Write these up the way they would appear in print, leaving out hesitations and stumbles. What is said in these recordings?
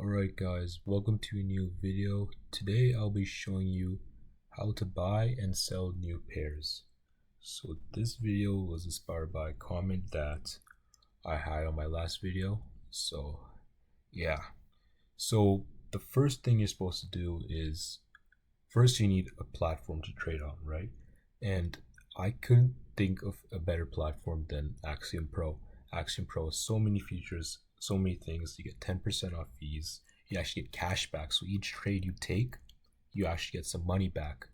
Alright guys, welcome to a new video. Today I'll be showing you how to buy and sell new pairs. So this video was inspired by a comment that I had on my last video. So the first thing you're supposed to do is, first you need a platform to trade on, right? And I couldn't think of a better platform than Axiom Pro. Axiom Pro has so many features, so many things. You get 10% off fees. You actually get cash back. So each trade you take, you actually get some money back.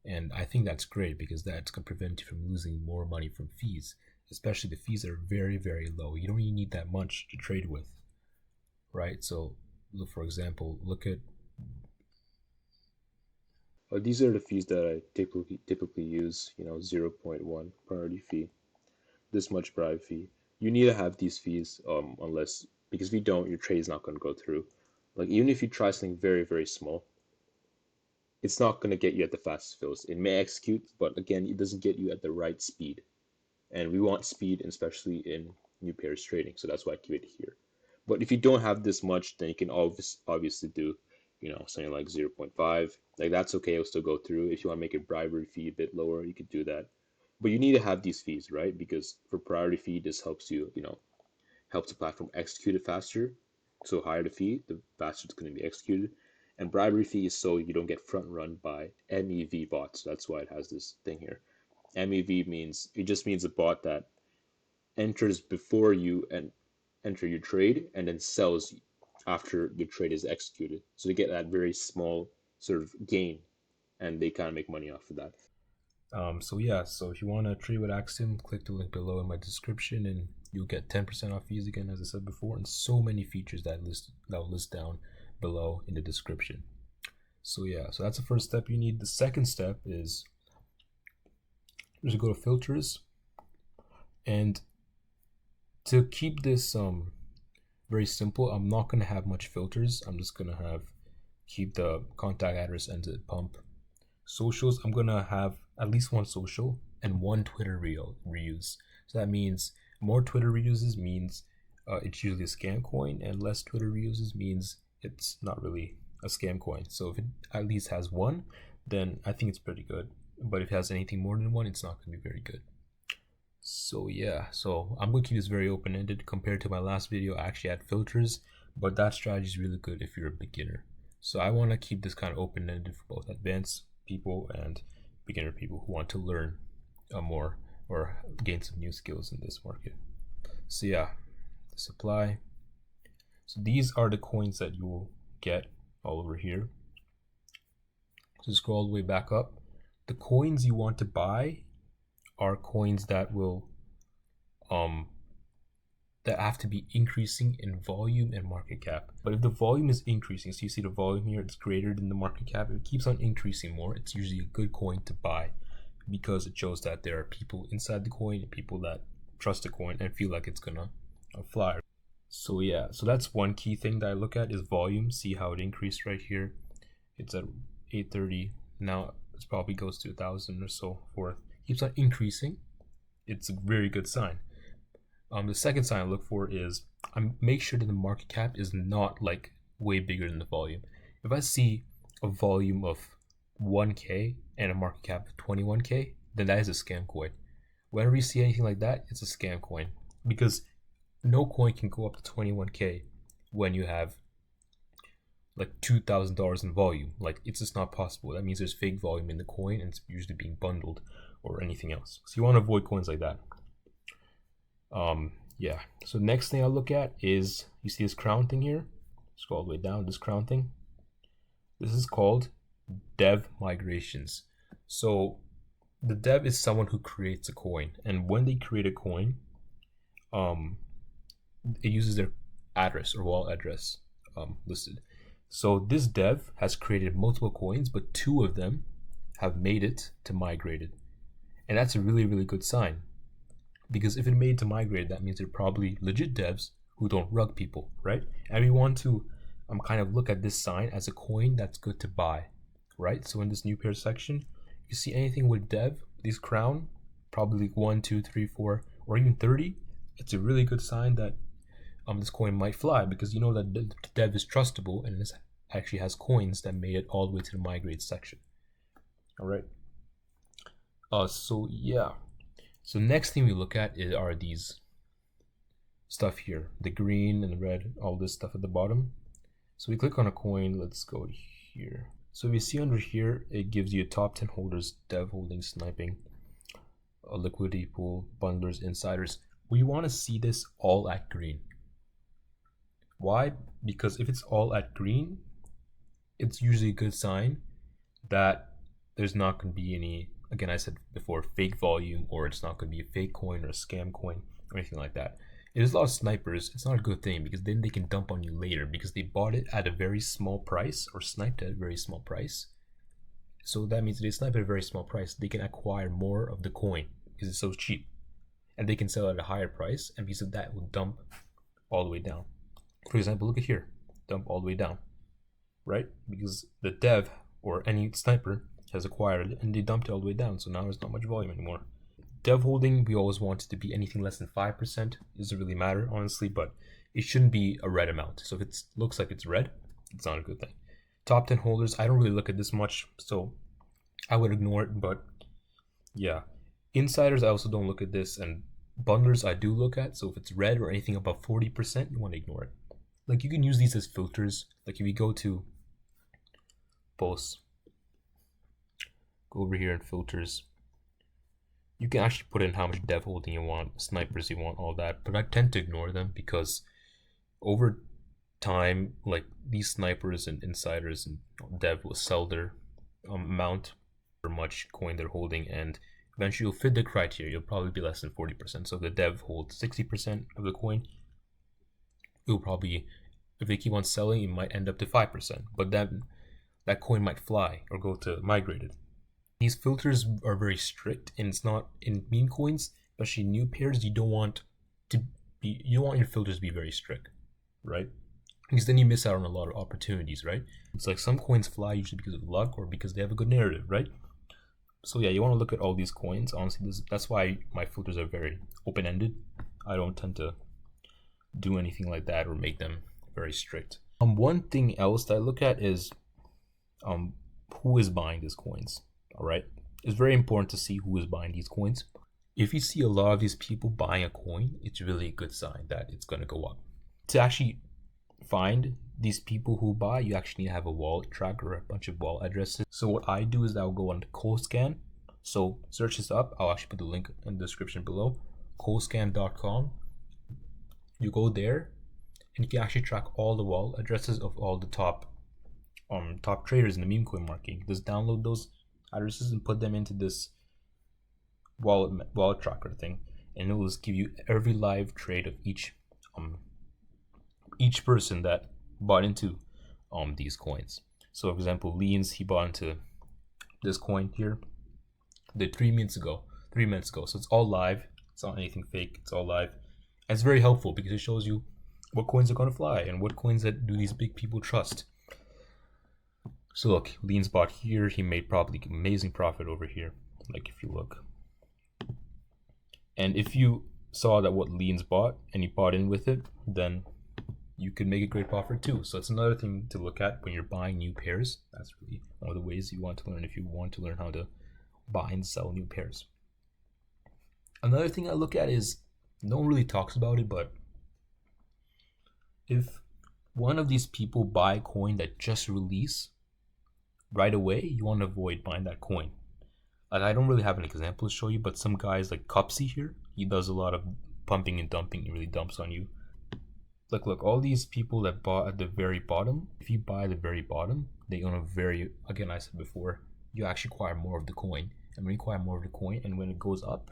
And I think that's great because that's going to prevent you from losing more money from fees, especially the fees are very, very low. You don't even need that much to trade with, right? So look, for example, look at These are the fees that I typically use, 0.1 priority fee, this much bribe fee. You need to have these fees, because if you don't, your trade is not going to go through. Like, even if you try something very, very small, it's not going to get you at the fastest fills. It may execute, but again, it doesn't get you at the right speed. And we want speed, especially in new pairs trading. So that's why I keep it here. But if you don't have this much, then you can obviously do, something like 0.5. Like, that's okay. It'll still go through. If you want to make a bribery fee a bit lower, you could do that. But you need to have these fees, right? Because for priority fee, this helps you, helps the platform execute it faster. So higher the fee, the faster it's going to be executed. And bribery fee is so you don't get front run by MEV bots. That's why it has this thing here. MEV just means a bot that enters before you and enter your trade and then sells after your trade is executed. So they get that very small sort of gain, and they kind of make money off of that. So if you want to trade with Axiom, click the link below in my description and you'll get 10% off fees again, as I said before, and so many features that I'll list down below in the description. So that's the first step you need. The second step is just go to filters, and to keep this very simple, I'm not going to have much filters. I'm just going to keep the contact address and the pump. Socials, I'm going to have at least one social and one Twitter reuse. So that means more Twitter reuses means it's usually a scam coin, and less Twitter reuses means it's not really a scam coin. So if it at least has one, then I think it's pretty good. But if it has anything more than one, it's not going to be very good. So I'm going to keep this very open-ended. Compared to my last video, I actually had filters, but that strategy is really good if you're a beginner. So I want to keep this kind of open-ended for both advanced people and beginner people who want to learn more or gain some new skills in this market. So the supply. So these are the coins that you will get all over here. So scroll all the way back up. The coins you want to buy are coins that will that have to be increasing in volume and market cap. But if the volume is increasing, so you see the volume here, it's greater than the market cap, if it keeps on increasing more, it's usually a good coin to buy because it shows that there are people inside the coin and people that trust the coin and feel like it's gonna fly. So that's one key thing that I look at is volume. See how it increased right here. It's at 830 now. It probably goes to 1,000 or so forth. Keeps on increasing. It's a very good sign. The second sign I look for is I make sure that the market cap is not like way bigger than the volume. If I see a volume of 1K and a market cap of 21K, then that is a scam coin. Whenever you see anything like that, it's a scam coin because no coin can go up to 21K when you have like $2,000 in volume. Like, it's just not possible. That means there's fake volume in the coin and it's usually being bundled or anything else. So you want to avoid coins like that. So next thing I look at is, you see this crown thing here? Scroll all the way down, this crown thing. This is called dev migrations. So the dev is someone who creates a coin, and when they create a coin, it uses their address or wallet address listed. So this dev has created multiple coins, but 2 of them have made it to migrated. And that's a really, really good sign. Because if it made to migrate, that means they're probably legit devs who don't rug people, right? And we want to kind of look at this sign as a coin that's good to buy, right? So in this new pair section, you see anything with dev, this crown, probably 1, 2, 3, 4, or even 30. It's a really good sign that this coin might fly because you know that the dev is trustable and this actually has coins that made it all the way to the migrate section. All right. So yeah. So next thing we look at are these stuff here, the green and the red, all this stuff at the bottom. So we click on a coin. Let's go here. So we see under here, it gives you top 10 holders, dev holding, sniping, a liquidity pool, bundlers, insiders. We want to see this all at green. Why? Because if it's all at green, it's usually a good sign that there's not going to be any, again, I said before, fake volume, or it's not going to be a fake coin or a scam coin or anything like that. If there's a lot of snipers, it's not a good thing because then they can dump on you later because they bought it at a very small price or sniped at a very small price. So that means they snipe at a very small price. They can acquire more of the coin because it's so cheap, and they can sell at a higher price, and because of that will dump all the way down. For example, look at here, dump all the way down, right? Because the dev or any sniper has acquired it and they dumped it all the way down, so now there's not much volume anymore. Dev holding, we always want it to be anything less than 5%. It doesn't really matter, honestly, but it shouldn't be a red amount. So if it looks like it's red, it's not a good thing. Top 10 holders, I don't really look at this much, so I would ignore it, but yeah. Insiders, I also don't look at this, and bundlers I do look at, so if it's red or anything above 40%, you want to ignore it. Like, you can use these as filters. Like, if you go to posts, go over here in filters, you can actually put in how much dev holding you want, snipers you want, all that, but I tend to ignore them because over time, like, these snipers and insiders and dev will sell their amount for much coin they're holding, and eventually you'll fit the criteria. You'll probably be less than 40%. So if the dev holds 60% of the coin, it'll probably, if they keep on selling, it might end up to 5%, but then that coin might fly or go to migrated. These filters are very strict, and it's not in meme coins, especially new pairs. You don't want your filters to be very strict, right? Because then you miss out on a lot of opportunities, right? It's like some coins fly usually because of luck or because they have a good narrative, right? So yeah, you want to look at all these coins. Honestly, that's why my filters are very open-ended. I don't tend to do anything like that or make them very strict. One thing else that I look at is who is buying these coins. All right, it's very important to see who is buying these coins. If you see a lot of these people buying a coin, it's really a good sign that it's going to go up. To actually find these people who buy, you actually need to have a wallet tracker or a bunch of wallet addresses. So what I do is I'll go on CoScan. So search this up. I'll actually put the link in the description below. CoScan.com. You go there, and you can actually track all the wallet addresses of all the top traders in the meme coin market. Just download those addresses and put them into this wallet tracker thing, and it will just give you every live trade of each person that bought into these coins. So for example, Leans, he bought into this coin here 3 minutes ago. So it's all live. It's not anything fake. It's all live. And it's very helpful because it shows you what coins are going to fly and what coins that do these big people trust. So look, Leans bought here. He made probably amazing profit over here. Like if you look, and if you saw that what Leans bought and you bought in with it, then you could make a great profit too. So it's another thing to look at when you're buying new pairs. That's really one of the ways you want to learn if you want to learn how to buy and sell new pairs. Another thing I look at is, no one really talks about it, but if one of these people buy a coin that just released right away, you want to avoid buying that coin. Like, I don't really have an example to show you, but some guys like Cupsy here, he does a lot of pumping and dumping. He really dumps on you. Look, all these people that bought at the very bottom, if you buy at the very bottom, they own a very, again, I said before, you actually acquire more of the coin. And when you acquire more of the coin, and when it goes up,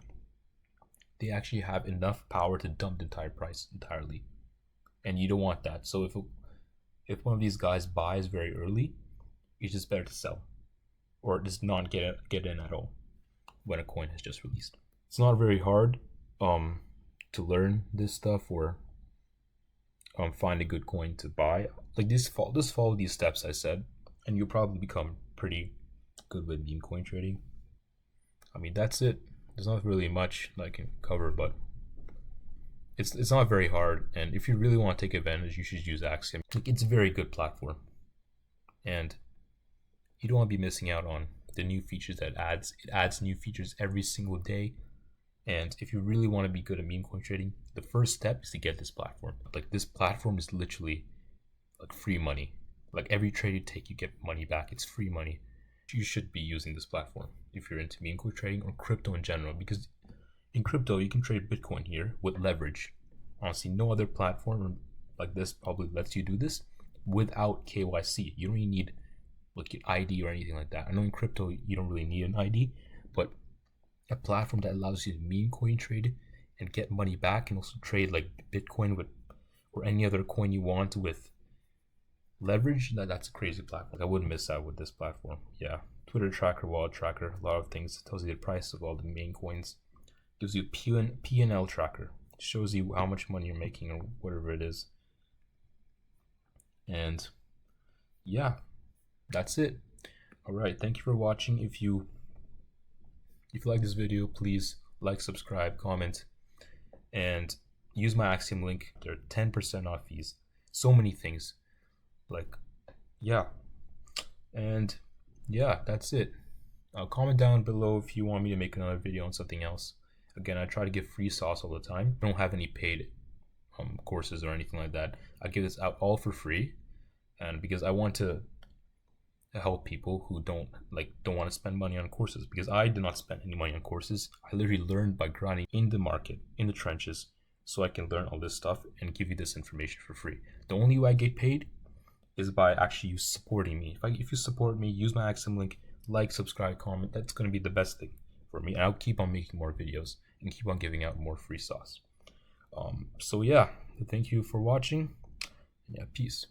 they actually have enough power to dump the entire price entirely. And you don't want that. So if one of these guys buys very early, it's just better to sell, or just not get in at all when a coin has just released. It's not very hard to learn this stuff or find a good coin to buy. Like just follow these steps I said, and you'll probably become pretty good with meme coin trading. I mean, that's it. There's not really much that I can cover, but It's not very hard, and if you really want to take advantage, you should use Axiom. Like, it's a very good platform, and you don't want to be missing out on the new features that it adds new features every single day. And if you really want to be good at meme coin trading, the first step is to get this platform. Like, this platform is literally like free money. Like, every trade you take, you get money back. It's free money. You should be using this platform if you're into meme coin trading or crypto in general, because in crypto you can trade Bitcoin here with leverage. Honestly, no other platform like this probably lets you do this without KYC. You don't even need like an ID or anything like that. I know in crypto you don't really need an ID, but a platform that allows you to meme coin trade and get money back, and also trade like Bitcoin with or any other coin you want with leverage, that's a crazy platform. I wouldn't miss out with this platform. Yeah, Twitter tracker, wallet tracker, a lot of things. It tells you the price of all the main coins. Gives you P&L tracker. It shows you how much money you're making or whatever it is. And yeah, that's it. All right, thank you for watching. If you like this video, please like, subscribe, comment, and use my Axiom link. There are 10% off fees. So many things. Like, yeah. And yeah, that's it. Comment down below if you want me to make another video on something else. Again, I try to give free sauce all the time. I don't have any paid courses or anything like that. I give this out all for free, and because I want to help people who don't want to spend money on courses, because I did not spend any money on courses. I literally learned by grinding in the market, in the trenches, so I can learn all this stuff and give you this information for free. The only way I get paid is by actually you supporting me. If you support me, use my Axiom link, like, subscribe, comment. That's going to be the best thing for me. And I'll keep on making more videos and keep on giving out more free sauce. So yeah, thank you for watching. Yeah, peace.